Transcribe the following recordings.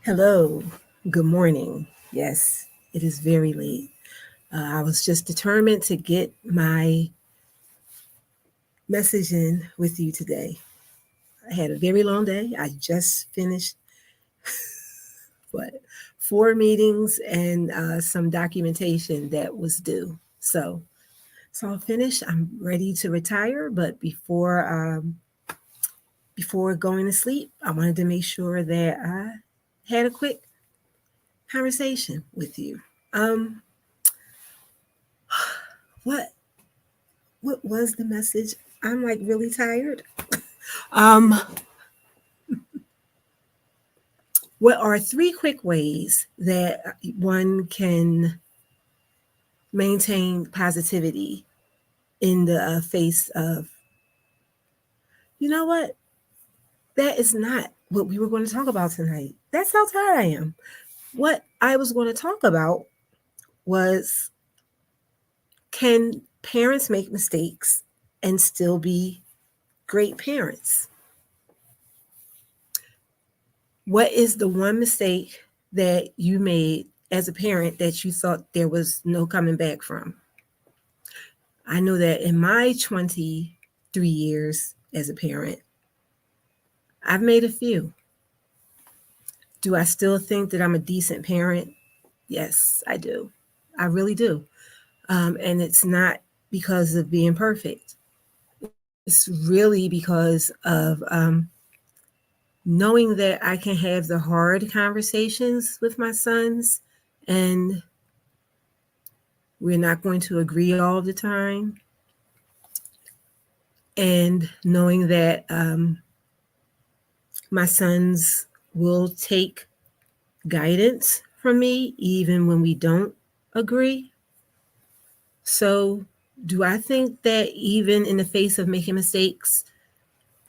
Hello, good morning. Yes, it is very late. I was just determined to get my message in with you today. I had a very long day. I just finished what 4 meetings and some documentation that was due. So I'll finish. I'm ready to retire, but before going to sleep, I wanted to make sure that I had a quick conversation with you. Um, what what was the message? I'm like really tired. Um, what are three quick ways that one can maintain positivity in the face of, you know what? That is not what we were going to talk about tonight. That's how tired I am. What I was going to talk about was, can parents make mistakes and still be great parents? What is the one mistake that you made as a parent that you thought there was no coming back from? I know that in my 23 years as a parent, I've made a few. Do I still think that I'm a decent parent? Yes, I do. I really do. And it's not because of being perfect. It's really because of knowing that I can have the hard conversations with my sons, and we're not going to agree all the time. And knowing that my sons will take guidance from me even when we don't agree. So, do I think that even in the face of making mistakes,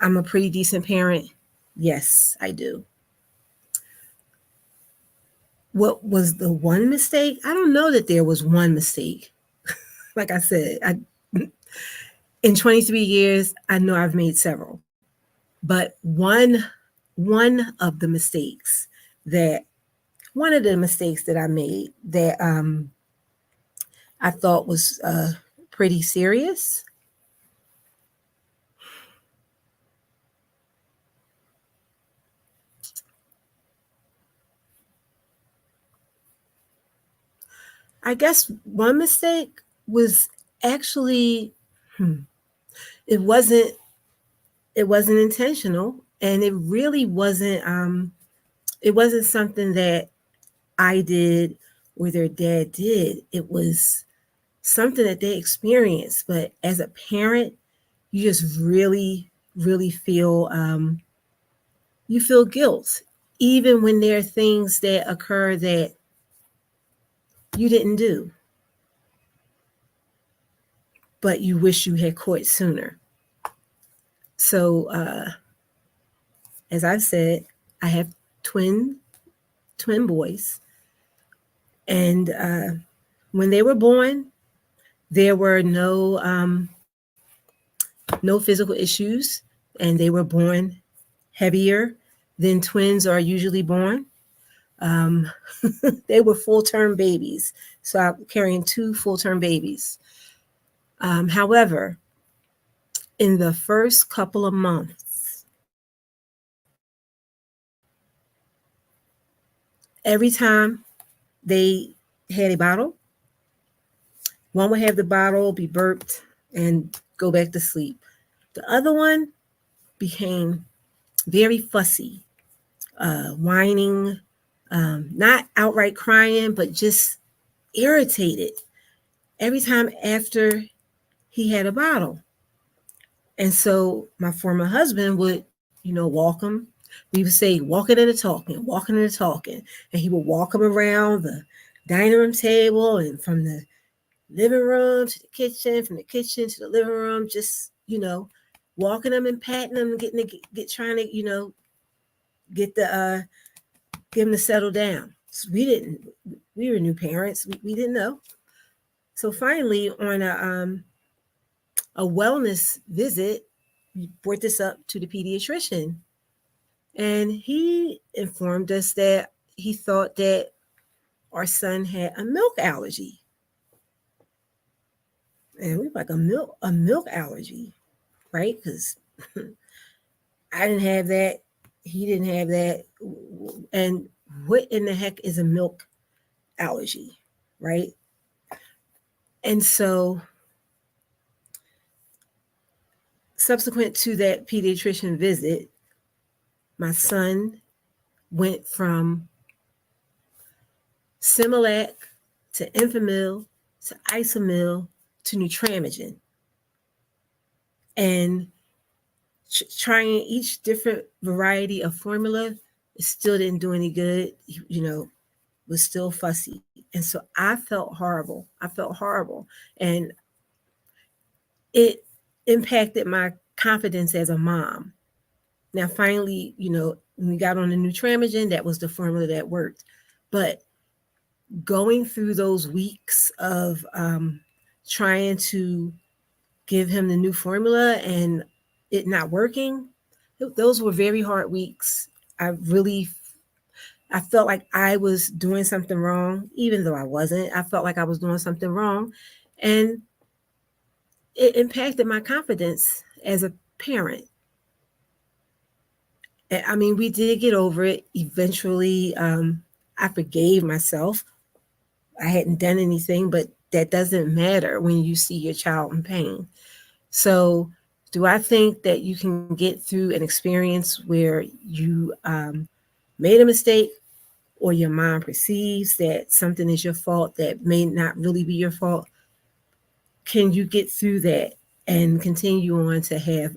I'm a pretty decent parent? Yes, I do. What was the one mistake? I don't know that there was one mistake. Like I said, in 23 years, I know I've made several. But one of the mistakes that one of the mistakes that I made that I thought was pretty serious. I guess one mistake was actually hmm, it wasn't it wasn't intentional, and it wasn't something that I did or their dad did. It was something that they experienced. But as a parent, you just really feel you feel guilt, even when there are things that occur that you didn't do, but you wish you had caught sooner. So, as I've said, I have twin twin boys, and when they were born, there were no physical issues, and they were born heavier than twins are usually born. Um, they were full term babies, so I'm carrying two full term babies. However, in the first couple of months, every time they had a bottle, one would have the bottle, be burped, and go back to sleep. The other one became very fussy, whining, not outright crying, but just irritated every time after he had a bottle. And so my former husband would, walk him. We would say, walking and talking. And he would walk him around the dining room table and from the living room to the kitchen, from the kitchen to the living room, just, walking them and patting them and trying to, get get them to settle down. So we were new parents. We didn't know. So finally, on a wellness visit, we brought this up to the pediatrician, and he informed us that he thought that our son had a milk allergy. And we were like, a milk allergy, right? Because I didn't have that. He didn't have that. And what in the heck is a milk allergy, right? And so, subsequent to that pediatrician visit, my son went from Similac to Enfamil to Isomil to Nutramigen. And trying each different variety of formula, it still didn't do any good. Was still fussy. And so I felt horrible. And it impacted my confidence as a mom. Now, finally, when we got on the Nutramigen, that was the formula that worked. But going through those weeks of trying to give him the new formula and it not working, those were very hard weeks. I felt like I was doing something wrong, even though I wasn't. I felt like I was doing something wrong. And it impacted my confidence as a parent. I mean, we did get over it eventually. I forgave myself. I hadn't done anything, but that doesn't matter when you see your child in pain. So, do I think that you can get through an experience where you made a mistake or your mom perceives that something is your fault that may not really be your fault? Can you get through that and continue on to have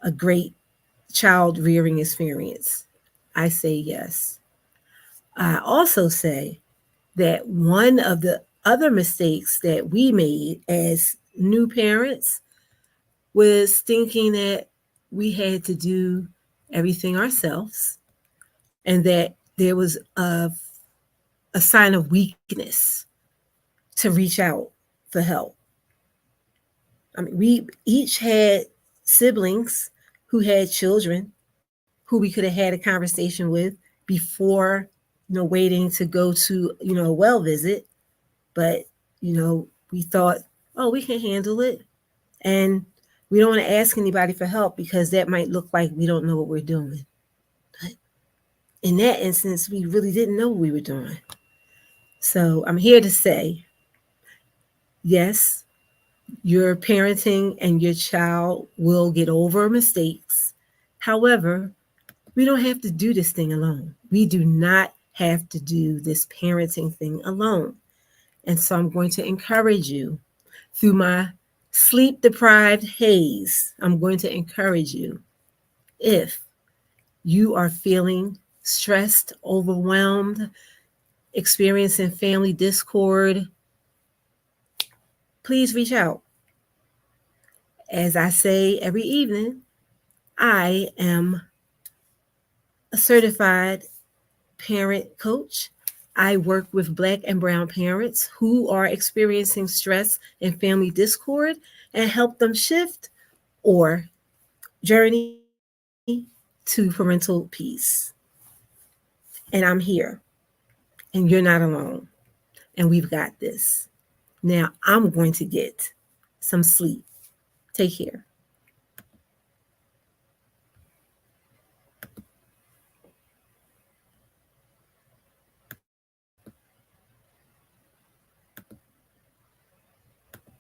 a great child rearing experience? I say yes. I also say that one of the other mistakes that we made as new parents was thinking that we had to do everything ourselves and that there was a sign of weakness to reach out for help. I mean, we each had siblings who had children who we could have had a conversation with before, waiting to go to, a well visit. But, we thought, oh, we can handle it. And we don't want to ask anybody for help because that might look like we don't know what we're doing. But in that instance, we really didn't know what we were doing. So I'm here to say, yes, your parenting and your child will get over mistakes. However, we don't have to do this thing alone. We do not have to do this parenting thing alone. And so I'm going to encourage you through my sleep deprived haze. I'm going to encourage you, if you are feeling stressed, overwhelmed, experiencing family discord, please reach out. As I say every evening, I am a certified parent coach. I work with Black and Brown parents who are experiencing stress and family discord and help them shift or journey to parental peace. And I'm here, and you're not alone, and we've got this. Now I'm going to get some sleep. Take care.